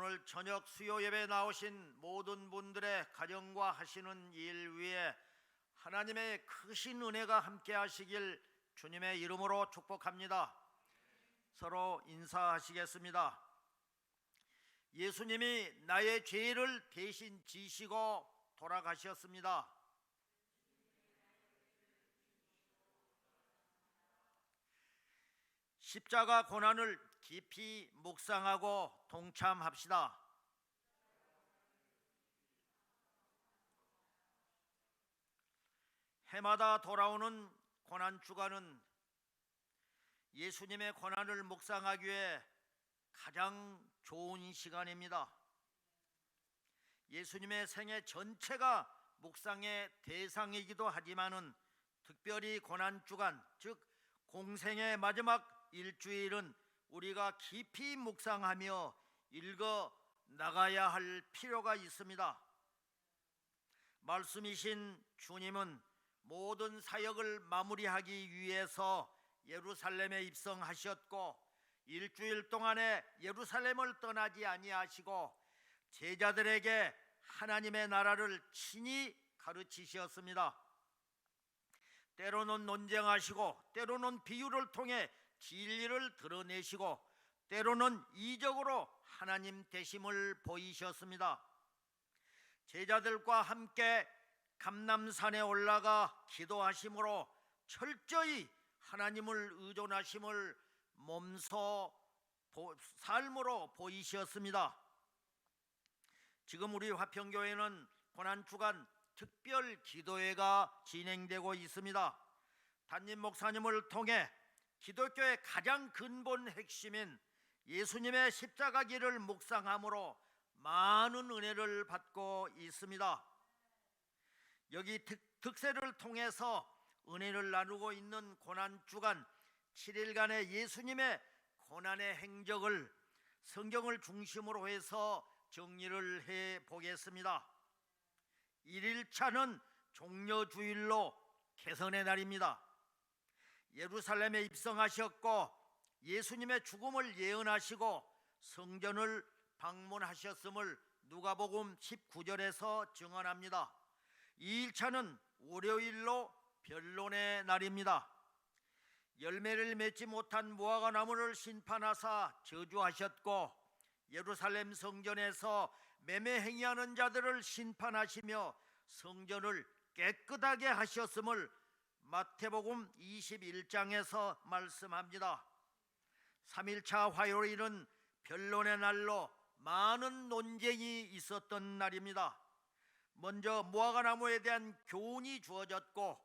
오늘 저녁 수요 예배 나오신 모든 분들의 가정과 하시는 일 위에 하나님의 크신 은혜가 함께 하시길 주님의 이름으로 축복합니다. 서로 인사하시겠습니다. 예수님이 나의 죄를 대신 지시고 돌아가셨습니다. 십자가 고난을 깊이 묵상하고 동참합시다. 해마다 돌아오는 고난주간은 예수님의 고난을 묵상하기에 가장 좋은 시간입니다. 예수님의 생애 전체가 묵상의 대상이기도 하지만은 특별히 고난주간, 즉 공생의 마지막 일주일은 우리가 깊이 묵상하며 읽어 나가야 할 필요가 있습니다. 말씀이신 주님은 모든 사역을 마무리하기 위해서 예루살렘에 입성하셨고 일주일 동안에 예루살렘을 떠나지 아니하시고 제자들에게 하나님의 나라를 친히 가르치셨습니다. 때로는 논쟁하시고 때로는 비유를 통해 진리를 드러내시고 때로는 이적으로 하나님 되심을 보이셨습니다. 제자들과 함께 감람산에 올라가 기도하심으로 철저히 하나님을 의존하심을 몸소 삶으로 보이셨습니다. 지금 우리 화평교회는 고난주간 특별 기도회가 진행되고 있습니다. 담임 목사님을 통해 기독교의 가장 근본 핵심인 예수님의 십자가 길을 묵상함으로 많은 은혜를 받고 있습니다. 여기 특세를 통해서 은혜를 나누고 있는 고난주간 7일간의 예수님의 고난의 행적을 성경을 중심으로 해서 정리를 해보겠습니다. 1일차는 종려주일로 개선의 날입니다. 예루살렘에 입성하셨고 예수님의 죽음을 예언하시고 성전을 방문하셨음을 누가복음 19절에서 증언합니다. 2일차는 월요일로 변론의 날입니다. 열매를 맺지 못한 무화과 나무를 심판하사 저주하셨고 예루살렘 성전에서 매매 행위하는 자들을 심판하시며 성전을 깨끗하게 하셨음을 마태복음 21장에서 말씀합니다. 3일차 화요일은 변론의 날로 많은 논쟁이 있었던 날입니다. 먼저 무화과 나무에 대한 교훈이 주어졌고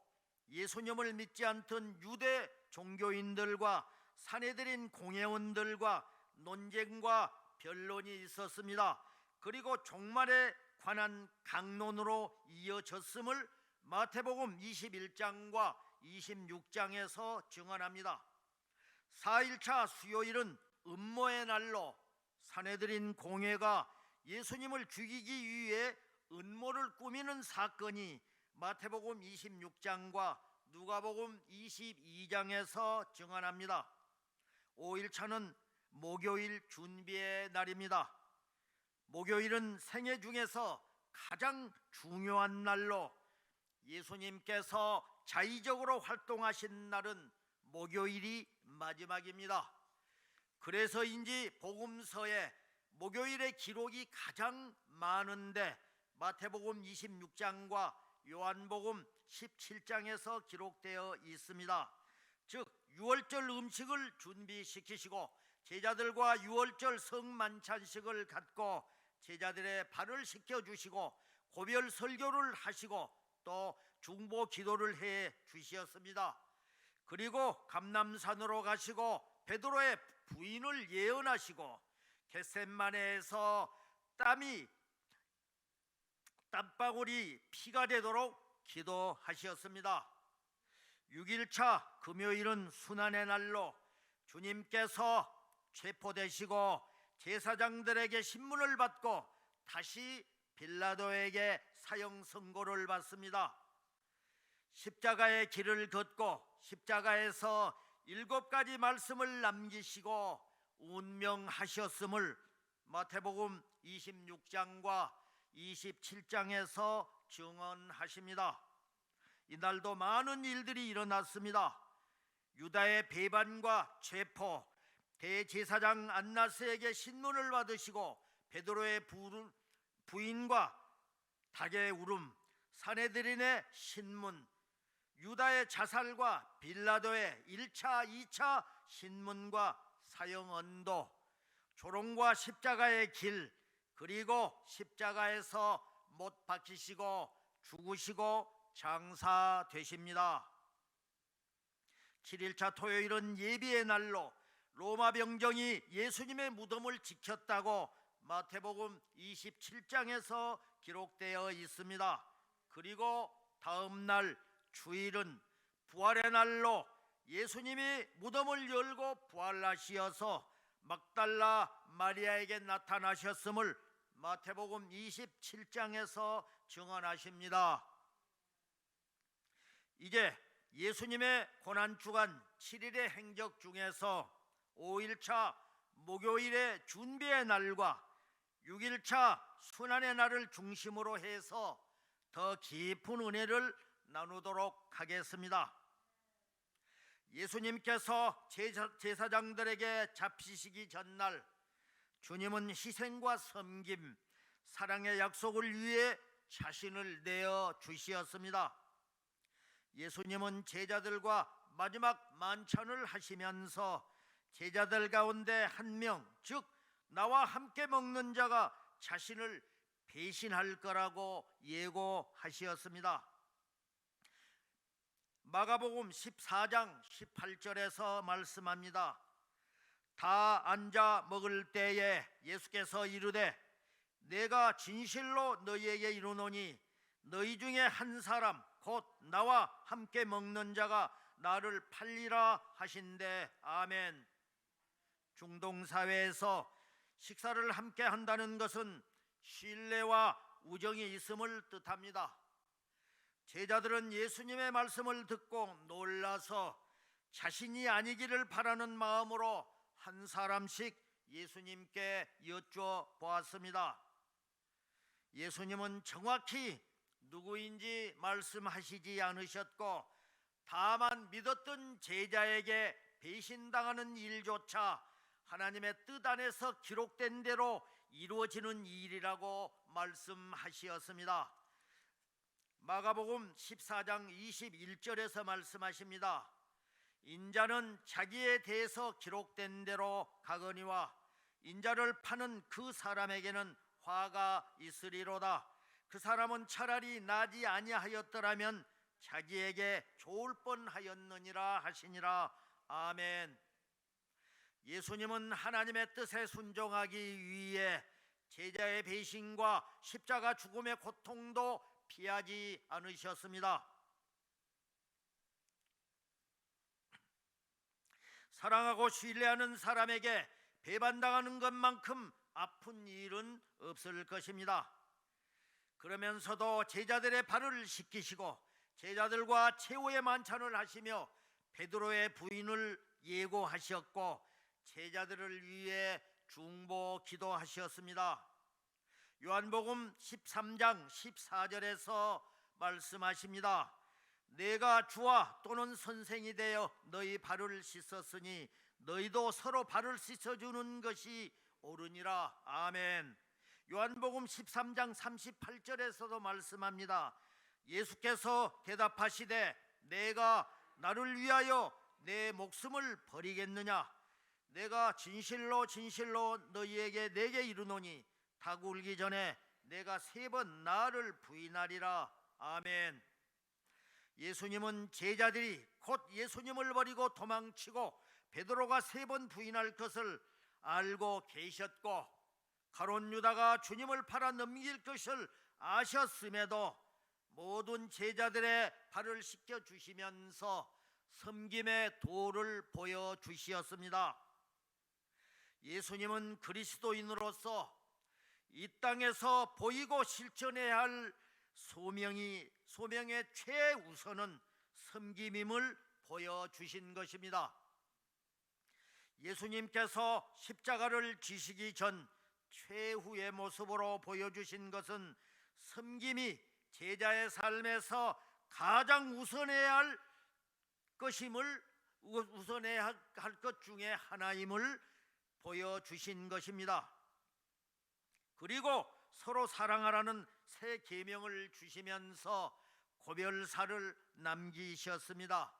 예수님을 믿지 않던 유대 종교인들과 산헤드린 공회원들과 논쟁과 변론이 있었습니다. 그리고 종말에 관한 강론으로 이어졌음을 마태복음 21장과 26장에서 증언합니다. 4일차 수요일은 음모의 날로 산헤드린 공회가 예수님을 죽이기 위해 음모를 꾸미는 사건이 마태복음 26장과 누가복음 22장에서 증언합니다. 5일차는 목요일 준비의 날입니다. 목요일은 생애 중에서 가장 중요한 날로 예수님께서 자의적으로 활동하신 날은 목요일이 마지막입니다. 그래서인지 복음서에 목요일의 기록이 가장 많은데 마태복음 26장과 요한복음 17장에서 기록되어 있습니다. 즉 유월절 음식을 준비시키시고 제자들과 유월절 성만찬식을 갖고 제자들의 발을 씻겨주시고 고별 설교를 하시고 또 중보 기도를 해 주셨습니다. 그리고 감람산으로 가시고 베드로의 부인을 예언하시고 겟셋마네에서 땀방울이 피가 되도록 기도하셨습니다. 6일차 금요일은 순환의 날로 주님께서 체포되시고 제사장들에게 신문을 받고 다시 빌라도에게 사형 선고를 받습니다. 십자가의 길을 걷고 십자가에서 7가지 말씀을 남기시고 운명하셨음을 마태복음 26장과 27장에서 증언하십니다. 이날도 많은 일들이 일어났습니다. 유다의 배반과 체포, 대제사장 안나스에게 신문을 받으시고 베드로의 부인과 닭의 울음, 산헤드린의 신문, 유다의 자살과 빌라도의 1차, 2차 신문과 사형 언도, 조롱과 십자가의 길, 그리고 십자가에서 못 박히시고 죽으시고 장사되십니다. 7일차 토요일은 예비의 날로 로마 병정이 예수님의 무덤을 지켰다고 마태복음 27장에서 기록되어 있습니다. 그리고 다음 날 주일은 부활의 날로 예수님이 무덤을 열고 부활하시어서 막달라 마리아에게 나타나셨음을 마태복음 27장에서 증언하십니다. 이제 예수님의 고난주간 7일의 행적 중에서 5일차 목요일의 준비의 날과 6일차 순환의 날을 중심으로 해서 더 깊은 은혜를 나누도록 하겠습니다. 예수님께서 제사장들에게 잡히시기 전날 주님은 희생과 섬김, 사랑의 약속을 위해 자신을 내어 주시었습니다. 예수님은 제자들과 마지막 만찬을 하시면서 제자들 가운데 한 명, 즉 나와 함께 먹는 자가 자신을 배신할 거라고 예고하시었습니다. 마가복음 14장 18절에서 말씀합니다. 다 앉아 먹을 때에 예수께서 이르되 내가 진실로 너희에게 이르노니 너희 중에 한 사람 곧 나와 함께 먹는 자가 나를 팔리라 하신대. 아멘. 중동 사회에서 식사를 함께 한다는 것은 신뢰와 우정이 있음을 뜻합니다. 제자들은 예수님의 말씀을 듣고 놀라서 자신이 아니기를 바라는 마음으로 한 사람씩 예수님께 여쭤보았습니다. 예수님은 정확히 누구인지 말씀하시지 않으셨고 다만 믿었던 제자에게 배신당하는 일조차 하나님의 뜻 안에서 기록된 대로 이루어지는 일이라고 말씀하시었습니다. 마가복음 14장 21절에서 말씀하십니다. 인자는 자기에 대해서 기록된 대로 가거니와 인자를 파는 그 사람에게는 화가 있으리로다. 그 사람은 차라리 나지 아니하였더라면 자기에게 좋을 뻔하였느니라 하시니라. 아멘. 예수님은 하나님의 뜻에 순종하기 위해 제자의 배신과 십자가 죽음의 고통도 피하지 않으셨습니다. 사랑하고 신뢰하는 사람에게 배반당하는 것만큼 아픈 일은 없을 것입니다. 그러면서도 제자들의 발을 씻기시고 제자들과 최후의 만찬을 하시며 베드로의 부인을 예고하셨고 제자들을 위해 중보 기도하셨습니다. 요한복음 13장 14절에서 말씀하십니다. 내가 주와 또는 선생이 되어 너희 발을 씻었으니 너희도 서로 발을 씻어주는 것이 옳으니라. 아멘. 요한복음 13장 38절에서도 말씀합니다. 예수께서 대답하시되 내가 나를 위하여 내 목숨을 버리겠느냐? 내가 진실로 진실로 너희에게 내게 이르노니 닭 울기 전에 내가 3번 나를 부인하리라. 아멘. 예수님은 제자들이 곧 예수님을 버리고 도망치고 베드로가 3번 부인할 것을 알고 계셨고 가룟 유다가 주님을 팔아 넘길 것을 아셨음에도 모든 제자들의 발을 씻겨 주시면서 섬김의 도를 보여주시었습니다. 예수님은 그리스도인으로서 이 땅에서 보이고 실천해야 할 소명의 최우선은 섬김임을 보여주신 것입니다. 예수님께서 십자가를 지시기 전 최후의 모습으로 보여주신 것은 섬김이 제자의 삶에서 가장 우선해야 할 것임을 우선해야 할 것 중에 하나임을 보여주신 것입니다. 그리고 서로 사랑하라는 새 계명을 주시면서 고별사를 남기셨습니다.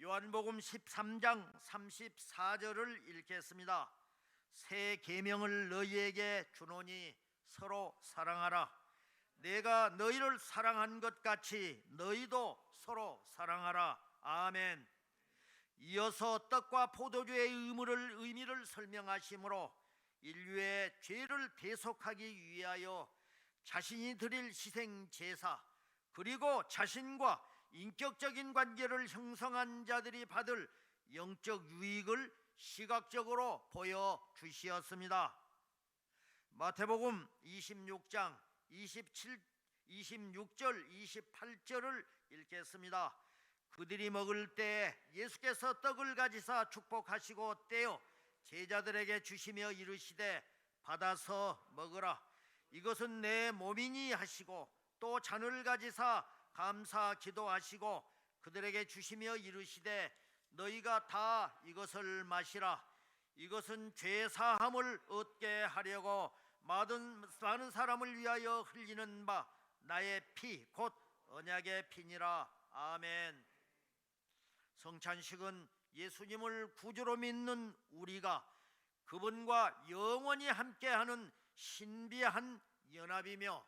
요한복음 13장 34절을 읽겠습니다. 새 계명을 너희에게 주노니 서로 사랑하라. 내가 너희를 사랑한 것 같이 너희도 서로 사랑하라. 아멘. 이어서 떡과 포도주의 의미를 설명하시므로 인류의 죄를 대속하기 위하여 자신이 드릴 희생 제사, 그리고 자신과 인격적인 관계를 형성한 자들이 받을 영적 유익을 시각적으로 보여주시었습니다. 마태복음 26장 26절 28절을 읽겠습니다. 그들이 먹을 때 예수께서 떡을 가지사 축복하시고 떼어 제자들에게 주시며 이르시되 받아서 먹으라. 이것은 내 몸이니 하시고 또 잔을 가지사 감사 기도하시고 그들에게 주시며 이르시되 너희가 다 이것을 마시라. 이것은 죄 사함을 얻게 하려고 많은 사람을 위하여 흘리는 바 나의 피 곧 언약의 피니라. 아멘. 성찬식은 예수님을 구주로 믿는 우리가 그분과 영원히 함께하는 신비한 연합이며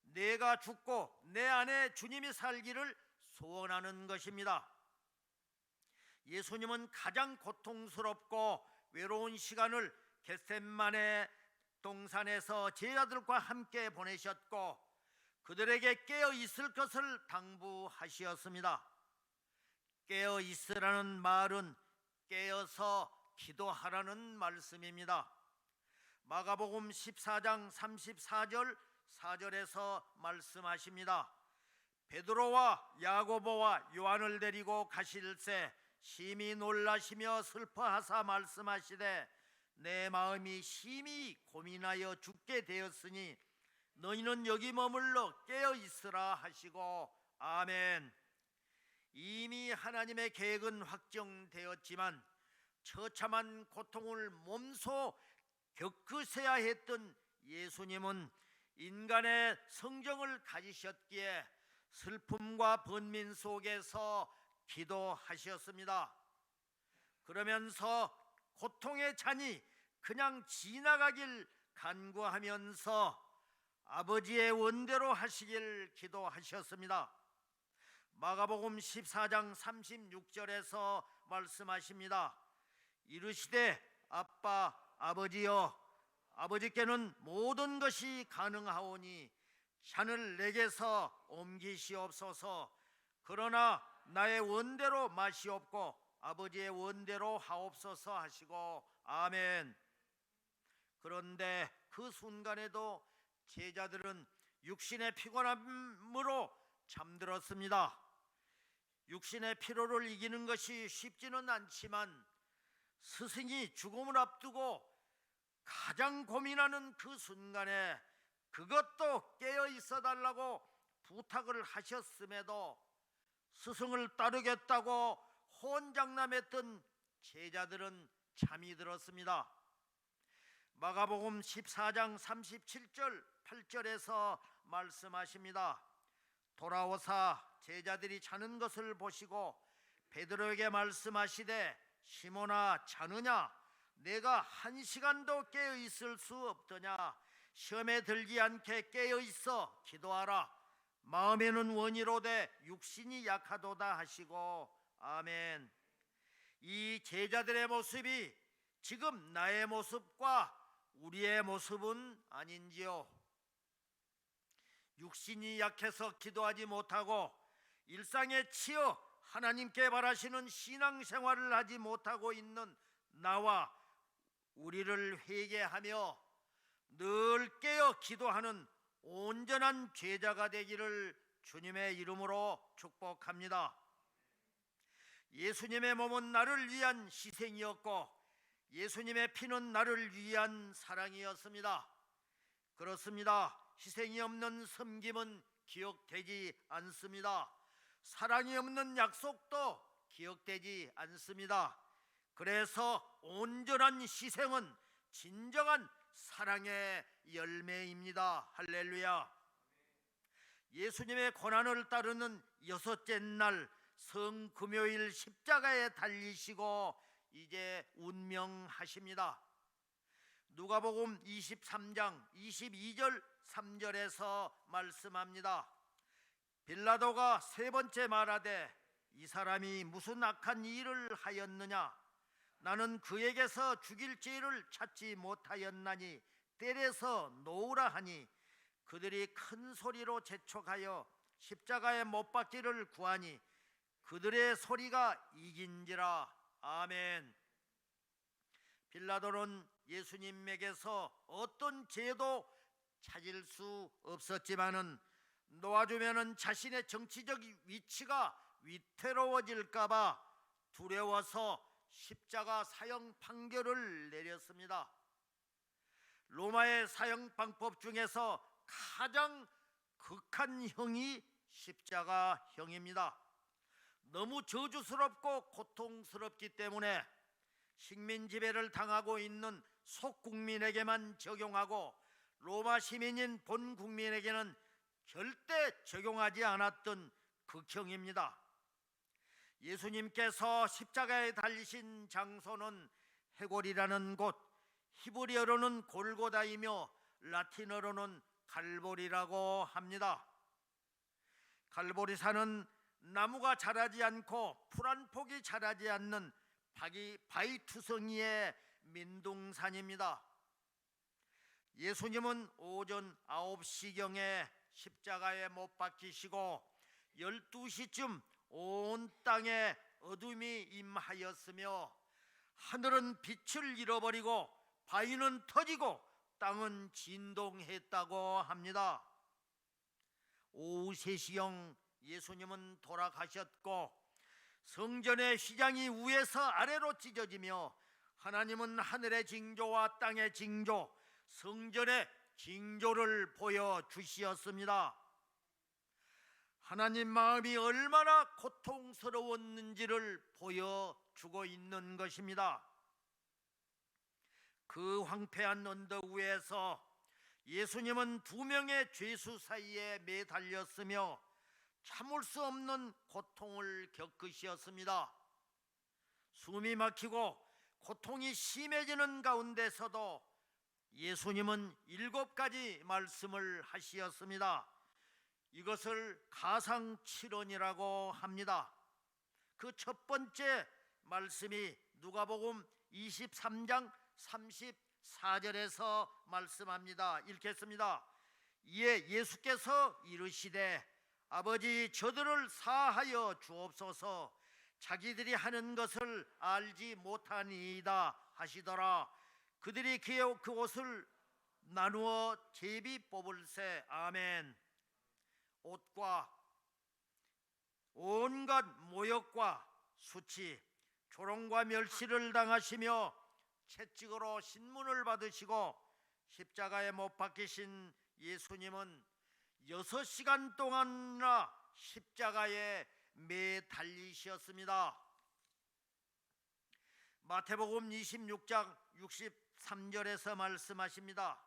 내가 죽고 내 안에 주님이 살기를 소원하는 것입니다. 예수님은 가장 고통스럽고 외로운 시간을 겟세마네 동산에서 제자들과 함께 보내셨고 그들에게 깨어 있을 것을 당부하시었습니다. 깨어 있으라는 말은 깨어서 기도하라는 말씀입니다. 마가복음 14장 34절 4절에서 말씀하십니다. 베드로와 야고보와 요한을 데리고 가실새 심히 놀라시며 슬퍼하사 말씀하시되 내 마음이 심히 고민하여 죽게 되었으니 너희는 여기 머물러 깨어 있으라 하시고 아멘. 이미 하나님의 계획은 확정되었지만 처참한 고통을 몸소 겪으셔야 했던 예수님은 인간의 성정을 가지셨기에 슬픔과 번민 속에서 기도하셨습니다. 그러면서 고통의 잔이 그냥 지나가길 간구하면서 아버지의 원대로 하시길 기도하셨습니다. 마가복음 14장 36절에서 말씀하십니다. 이르시되 아빠 아버지여 아버지께는 모든 것이 가능하오니 잔을 내게서 옮기시옵소서. 그러나 나의 원대로 마시옵고 아버지의 원대로 하옵소서 하시고 아멘. 그런데 그 순간에도 제자들은 육신의 피곤함으로 잠들었습니다. 육신의 피로를 이기는 것이 쉽지는 않지만 스승이 죽음을 앞두고 가장 고민하는 그 순간에 그것도 깨어 있어 달라고 부탁을 하셨음에도 스승을 따르겠다고 혼장남했던 제자들은 잠이 들었습니다. 마가복음 14장 37절 8절에서 말씀하십니다. 돌아오사 제자들이 자는 것을 보시고 베드로에게 말씀하시되 시몬아 자느냐 내가 한 시간도 깨어 있을 수 없더냐. 시험에 들지 않게 깨어 있어 기도하라. 마음에는 원이로되 육신이 약하도다 하시고 아멘. 이 제자들의 모습이 지금 나의 모습과 우리의 모습은 아닌지요? 육신이 약해서 기도하지 못하고 일상에 치여 하나님께 바라시는 신앙생활을 하지 못하고 있는 나와 우리를 회개하며 늘 깨어 기도하는 온전한 제자가 되기를 주님의 이름으로 축복합니다. 예수님의 몸은 나를 위한 희생이었고 예수님의 피는 나를 위한 사랑이었습니다. 그렇습니다. 희생이 없는 섬김은 기억되지 않습니다. 사랑이 없는 약속도 기억되지 않습니다. 그래서 온전한 희생은 진정한 사랑의 열매입니다. 할렐루야. 예수님의 고난을 따르는 여섯째 날 성금요일 십자가에 달리시고 이제 운명하십니다. 누가복음 23장 22절 3절에서 말씀합니다. 빌라도가 세 번째 말하되 이 사람이 무슨 악한 일을 하였느냐? 나는 그에게서 죽일 죄를 찾지 못하였나니 때려서 놓으라 하니 그들이 큰 소리로 재촉하여 십자가에 못 박기를 구하니 그들의 소리가 이긴지라. 아멘. 빌라도는 예수님에게서 어떤 죄도 찾을 수 없었지만은 놓아주면은 자신의 정치적 위치가 위태로워질까봐 두려워서 십자가 사형 판결을 내렸습니다. 로마의 사형 방법 중에서 가장 극한 형이 십자가형입니다. 너무 저주스럽고 고통스럽기 때문에 식민 지배를 당하고 있는 속국민에게만 적용하고 로마 시민인 본 국민에게는 절대 적용하지 않았던 극형입니다. 예수님께서 십자가에 달리신 장소는 해골이라는 곳, 히브리어로는 골고다이며 라틴어로는 갈보리라고 합니다. 갈보리산은 나무가 자라지 않고 풀 한 폭이 자라지 않는 바위투성이의 민둥산입니다. 예수님은 오전 9시경에 십자가에 못 박히시고 12시쯤 온 땅에 어둠이 임하였으며 하늘은 빛을 잃어버리고 바위는 터지고 땅은 진동했다고 합니다. 오후 3시경 예수님은 돌아가셨고 성전의 휘장이 위에서 아래로 찢어지며 하나님은 하늘의 징조와 땅의 징조, 성전의 징조를 보여주시었습니다. 하나님 마음이 얼마나 고통스러웠는지를 보여주고 있는 것입니다. 그 황폐한 언덕 위에서 예수님은 2명의 죄수 사이에 매달렸으며 참을 수 없는 고통을 겪으셨습니다. 숨이 막히고 고통이 심해지는 가운데서도 예수님은 7가지 말씀을 하시었습니다. 이것을 가상칠언이라고 합니다. 그 첫 번째 말씀이 누가복음 23장 34절에서 말씀합니다. 읽겠습니다. 이에 예수께서 이르시되 아버지 저들을 사하여 주옵소서 자기들이 하는 것을 알지 못하니이다 하시더라. 그들이 그 옷을 나누어 제비 뽑을세. 아멘. 옷과 온갖 모욕과 수치, 조롱과 멸시를 당하시며 채찍으로 신문을 받으시고 십자가에 못 박히신 예수님은 6시간 동안이나 십자가에 매달리셨습니다. 마태복음 26장 63절에서 말씀하십니다.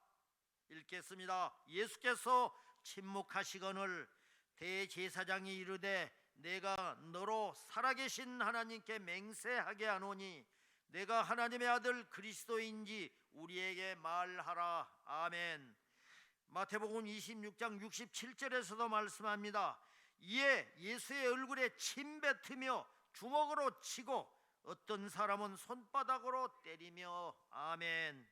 읽겠습니다. 예수께서 침묵하시거늘 대제사장이 이르되 내가 너로 살아계신 하나님께 맹세하게 하노니 내가 하나님의 아들 그리스도인지 우리에게 말하라. 아멘. 마태복음 26장 67절에서도 말씀합니다. 이에 예수의 얼굴에 침 뱉으며 주먹으로 치고 어떤 사람은 손바닥으로 때리며. 아멘.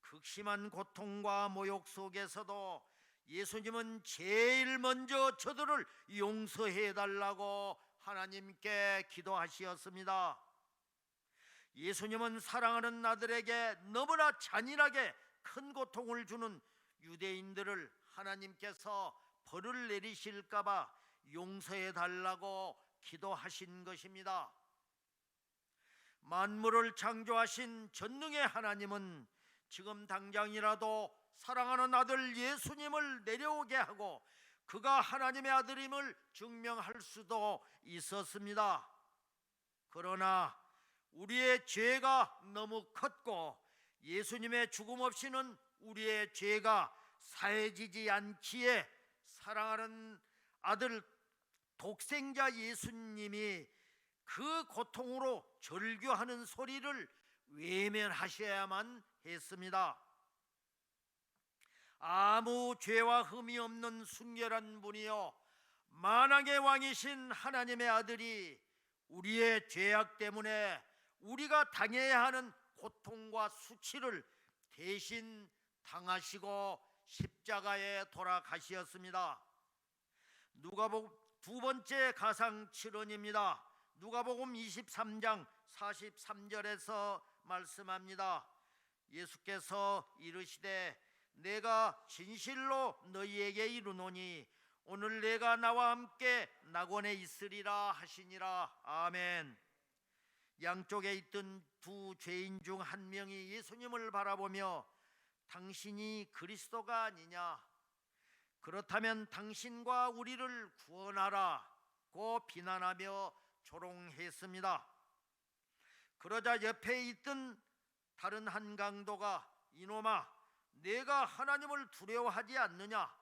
극심한 고통과 모욕 속에서도 예수님은 제일 먼저 저들을 용서해 달라고 하나님께 기도하시었습니다. 예수님은 사랑하는 아들에게 너무나 잔인하게 큰 고통을 주는 유대인들을 하나님께서 벌을 내리실까 봐 용서해 달라고 기도하신 것입니다. 만물을 창조하신 전능의 하나님은 지금 당장이라도 사랑하는 아들 예수님을 내려오게 하고 그가 하나님의 아들임을 증명할 수도 있었습니다. 그러나 우리의 죄가 너무 컸고 예수님의 죽음 없이는 우리의 죄가 사해지지 않기에 사랑하는 아들 독생자 예수님이 그 고통으로 절규하는 소리를 외면하셔야만 했습니다. 아무 죄와 흠이 없는 순결한 분이요 만왕의 왕이신 하나님의 아들이 우리의 죄악 때문에 우리가 당해야 하는 고통과 수치를 대신 당하시고 십자가에 돌아가시었습니다. 누가복음 두 번째 가상 7원입니다. 누가복음 23장 43절에서 말씀합니다. 예수께서 이르시되 내가 진실로 너희에게 이르노니 오늘 내가 나와 함께 낙원에 있으리라 하시니라. 아멘. 양쪽에 있던 두 죄인 중 한 명이 예수님을 바라보며 당신이 그리스도가 아니냐, 그렇다면 당신과 우리를 구원하라고 비난하며 조롱했습니다. 그러자 옆에 있던 다른 한 강도가 이놈아 내가 하나님을 두려워하지 않느냐,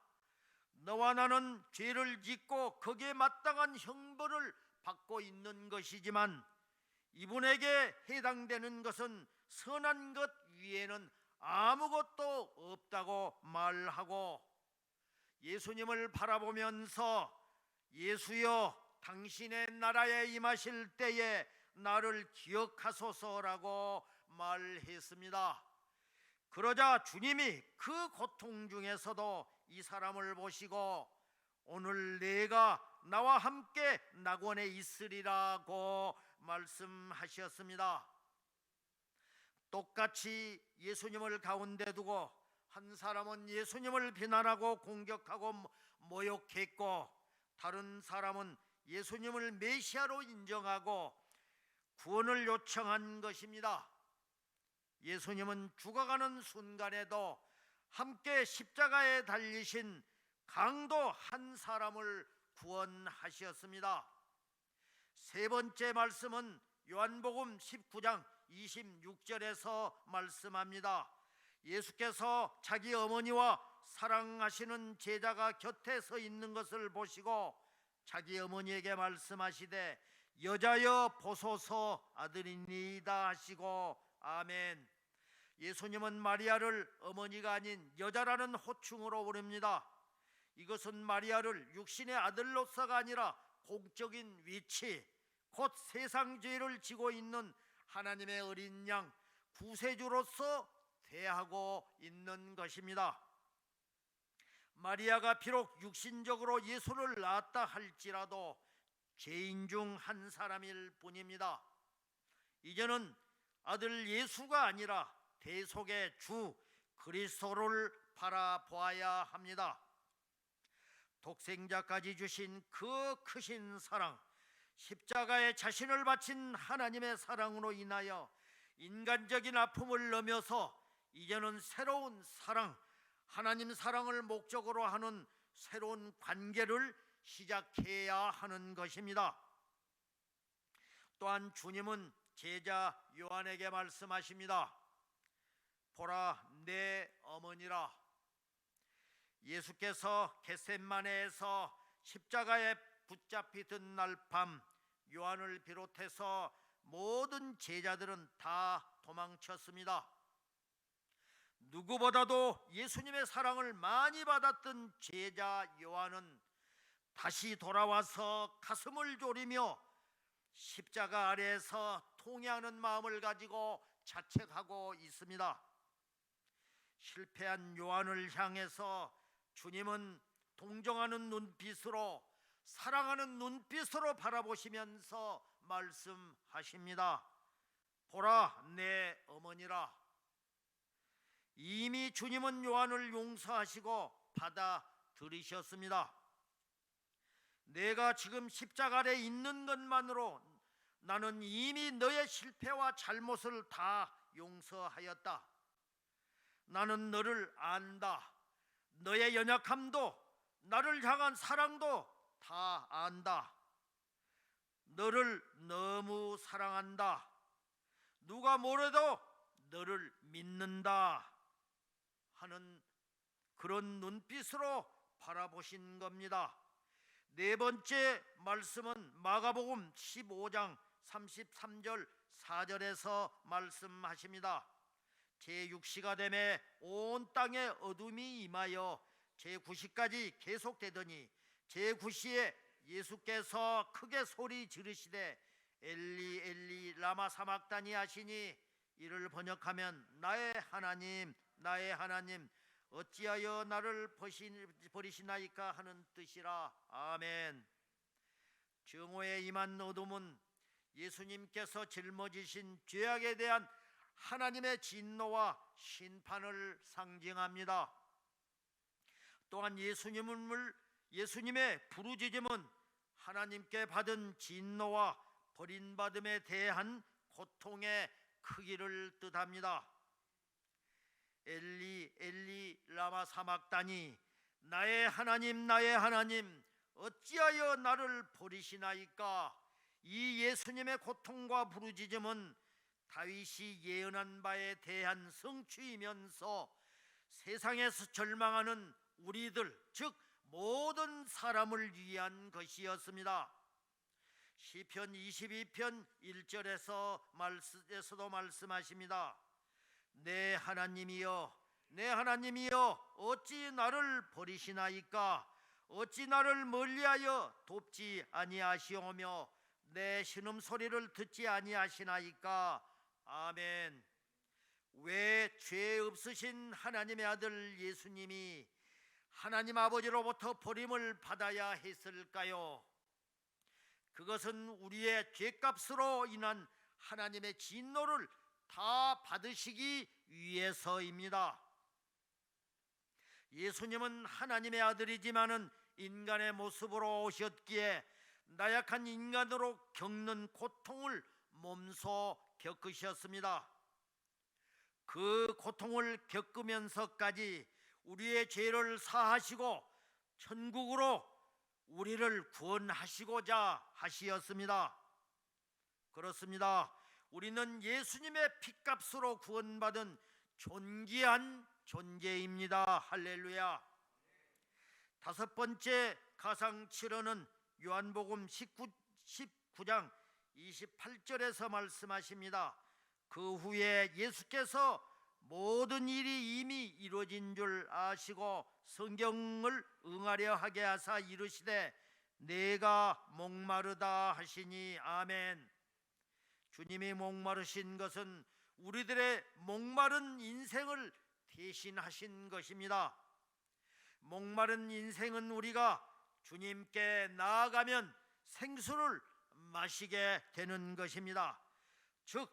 너와 나는 죄를 짓고 거기에 마땅한 형벌을 받고 있는 것이지만 이분에게 해당되는 것은 선한 것 위에는 아무것도 없다고 말하고 예수님을 바라보면서 예수여 당신의 나라에 임하실 때에 나를 기억하소서라고 말했습니다. 그러자 주님이 그 고통 중에서도 이 사람을 보시고 오늘 내가 나와 함께 낙원에 있으리라고 말씀하셨습니다. 똑같이 예수님을 가운데 두고 한 사람은 예수님을 비난하고 공격하고 모욕했고 다른 사람은 예수님을 메시아로 인정하고 구원을 요청한 것입니다. 예수님은 죽어가는 순간에도 함께 십자가에 달리신 강도 한 사람을 구원하셨습니다. 세 번째 말씀은 요한복음 19장 26절에서 말씀합니다. 예수께서 자기 어머니와 사랑하시는 제자가 곁에 서 있는 것을 보시고 자기 어머니에게 말씀하시되 여자여 보소서 아들이니이다 하시고 아멘. 예수님은 마리아를 어머니가 아닌 여자라는 호칭으로 부릅니다. 이것은 마리아를 육신의 아들로서가 아니라 공적인 위치, 곧 세상 죄를 지고 있는 하나님의 어린 양 구세주로서 대하고 있는 것입니다. 마리아가 비록 육신적으로 예수를 낳았다 할지라도 죄인 중 한 사람일 뿐입니다. 이제는 아들 예수가 아니라 대속의 주 그리스도를 바라보아야 합니다. 독생자까지 주신 그 크신 사랑, 십자가에 자신을 바친 하나님의 사랑으로 인하여 인간적인 아픔을 넘어서 이제는 새로운 사랑, 하나님 사랑을 목적으로 하는 새로운 관계를 시작해야 하는 것입니다. 또한 주님은 제자 요한에게 말씀하십니다. 보라 내 어머니라. 예수께서 겟세마네에서 십자가에 붙잡히던 날 밤 요한을 비롯해서 모든 제자들은 다 도망쳤습니다. 누구보다도 예수님의 사랑을 많이 받았던 제자 요한은 다시 돌아와서 가슴을 졸이며 십자가 아래에서 통회하는 마음을 가지고 자책하고 있습니다. 실패한 요한을 향해서 주님은 동정하는 눈빛으로, 사랑하는 눈빛으로 바라보시면서 말씀하십니다. 보라 내 어머니라. 이미 주님은 요한을 용서하시고 받아들이셨습니다. 내가 지금 십자가 아래 있는 것만으로 나는 이미 너의 실패와 잘못을 다 용서하였다. 나는 너를 안다. 너의 연약함도 나를 향한 사랑도 다 안다. 너를 너무 사랑한다. 누가 뭐래도 너를 믿는다 하는 그런 눈빛으로 바라보신 겁니다. 네 번째 말씀은 마가복음 15장 33절 4절에서 말씀하십니다. 제6시가 되매 온 땅에 어둠이 임하여 제9시까지 계속되더니 제9시에 예수께서 크게 소리 지르시되 엘리 엘리 라마 사막다니 하시니, 이를 번역하면 나의 하나님 나의 하나님 어찌하여 나를 버리시나이까 하는 뜻이라. 아멘. 정오에 임한 어둠은 예수님께서 짊어지신 죄악에 대한 하나님의 진노와 심판을 상징합니다. 또한 예수님의 부르짖음은 하나님께 받은 진노와 버림받음에 대한 고통의 크기를 뜻합니다. 엘리 엘리 라마 사막다니, 나의 하나님 나의 하나님 어찌하여 나를 버리시나이까. 이 예수님의 고통과 부르짖음은 다윗이 예언한 바에 대한 성취이면서 세상에서 절망하는 우리들, 즉 모든 사람을 위한 것이었습니다. 시편 22편 1절에서도 말씀하십니다. 내 하나님이여 내 하나님이여 어찌 나를 버리시나이까. 어찌 나를 멀리하여 돕지 아니하시오며 내 신음소리를 듣지 아니하시나이까. 아멘. 왜 죄 없으신 하나님의 아들 예수님이 하나님 아버지로부터 버림을 받아야 했을까요? 그것은 우리의 죄값으로 인한 하나님의 진노를 다 받으시기 위해서입니다. 예수님은 하나님의 아들이지만은 인간의 모습으로 오셨기에 나약한 인간으로 겪는 고통을 몸소 겪으셨습니다. 그 고통을 겪으면서까지 우리의 죄를 사하시고 천국으로 우리를 구원하시고자 하시었습니다. 그렇습니다. 우리는 예수님의 핏값으로 구원받은 존귀한 존재입니다. 할렐루야. 다섯 번째 가상칠언은 요한복음 19장 28절에서 말씀하십니다. 그 후에 예수께서 모든 일이 이미 이루어진 줄 아시고 성경을 응하려 하게 하사 이르시되 내가 목마르다 하시니. 아멘. 주님이 목마르신 것은 우리들의 목마른 인생을 대신하신 것입니다. 목마른 인생은 우리가 주님께 나아가면 생수를 마시게 되는 것입니다. 즉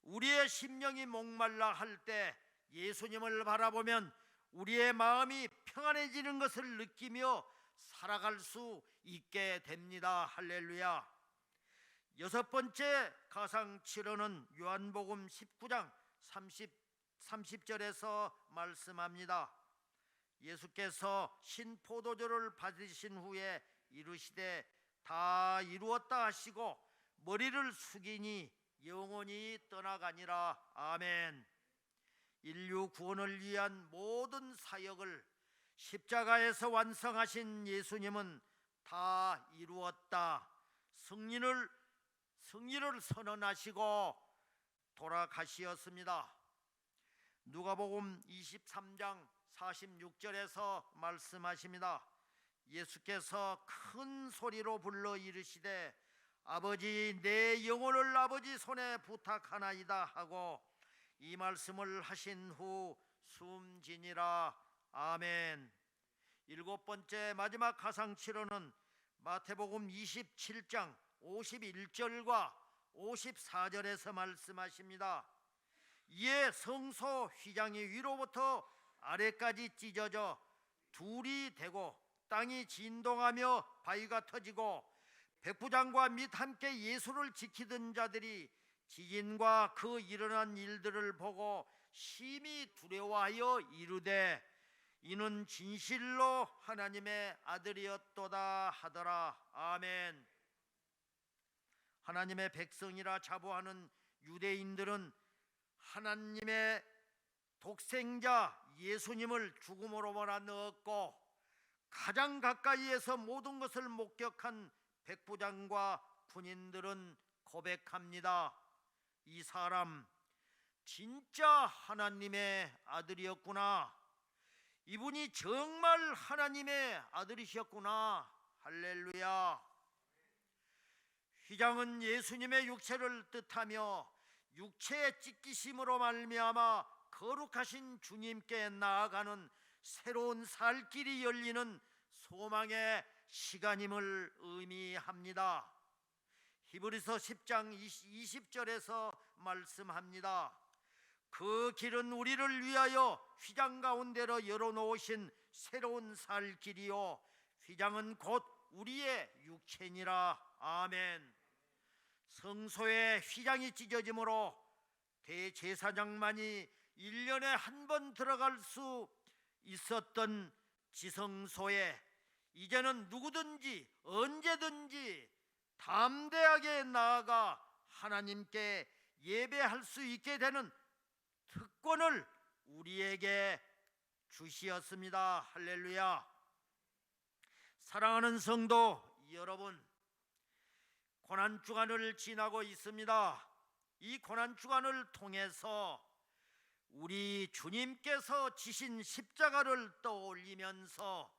우리의 심령이 목말라 할 때 예수님을 바라보면 우리의 마음이 평안해지는 것을 느끼며 살아갈 수 있게 됩니다. 할렐루야. 여섯 번째 가상칠언은 요한복음 19장 30절에서 말씀합니다. 예수께서 신포도주를 받으신 후에 이르시되 다 이루었다 하시고 머리를 숙이니 영원히 떠나가니라. 아멘. 인류 구원을 위한 모든 사역을 십자가에서 완성하신 예수님은 다 이루었다, 승리를 선언하시고 돌아가시었습니다. 누가복음 23장 46절에서 말씀하십니다. 예수께서 큰 소리로 불러 이르시되 아버지 내 영혼을 아버지 손에 부탁하나이다 하고 이 말씀을 하신 후 숨지니라. 아멘. 일곱 번째 마지막 가상치료는 마태복음 27장 51절과 54절에서 말씀하십니다. 이에 성소 휘장이 위로부터 아래까지 찢어져 둘이 되고 땅이 진동하며 바위가 터지고 백부장과 및 함께 예수를 지키던 자들이 지진과 그 일어난 일들을 보고 심히 두려워하여 이르되 이는 진실로 하나님의 아들이었도다 하더라. 아멘. 하나님의 백성이라 자부하는 유대인들은 하나님의 독생자 예수님을 죽음으로 몰아넣었고 가장 가까이에서 모든 것을 목격한 백부장과 군인들은 고백합니다. 이 사람 진짜 하나님의 아들이었구나. 이분이 정말 하나님의 아들이셨구나. 할렐루야. 휘장은 예수님의 육체를 뜻하며 육체의 찢기심으로 말미암아 거룩하신 주님께 나아가는 새로운 살 길이 열리는 소망의 시간임을 의미합니다. 히브리서 10장 20절에서 말씀합니다. 그 길은 우리를 위하여 휘장 가운데로 열어놓으신 새로운 살 길이요 휘장은 곧 우리의 육체니라. 아멘. 성소에 휘장이 찢어지므로 대제사장만이 1년에 한 번 들어갈 수 있었던 지성소에 이제는 누구든지 언제든지 담대하게 나아가 하나님께 예배할 수 있게 되는 특권을 우리에게 주시었습니다. 할렐루야. 사랑하는 성도 여러분, 고난주간을 지나고 있습니다. 이 고난주간을 통해서 우리 주님께서 지신 십자가를 떠올리면서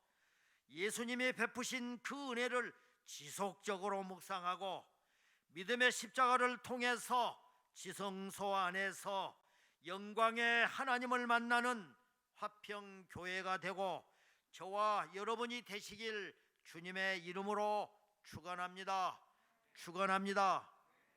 예수님이 베푸신 그 은혜를 지속적으로 묵상하고 믿음의 십자가를 통해서 지성소 안에서 영광의 하나님을 만나는 화평교회가 되고 저와 여러분이 되시길 주님의 이름으로 축원합니다. 축원합니다.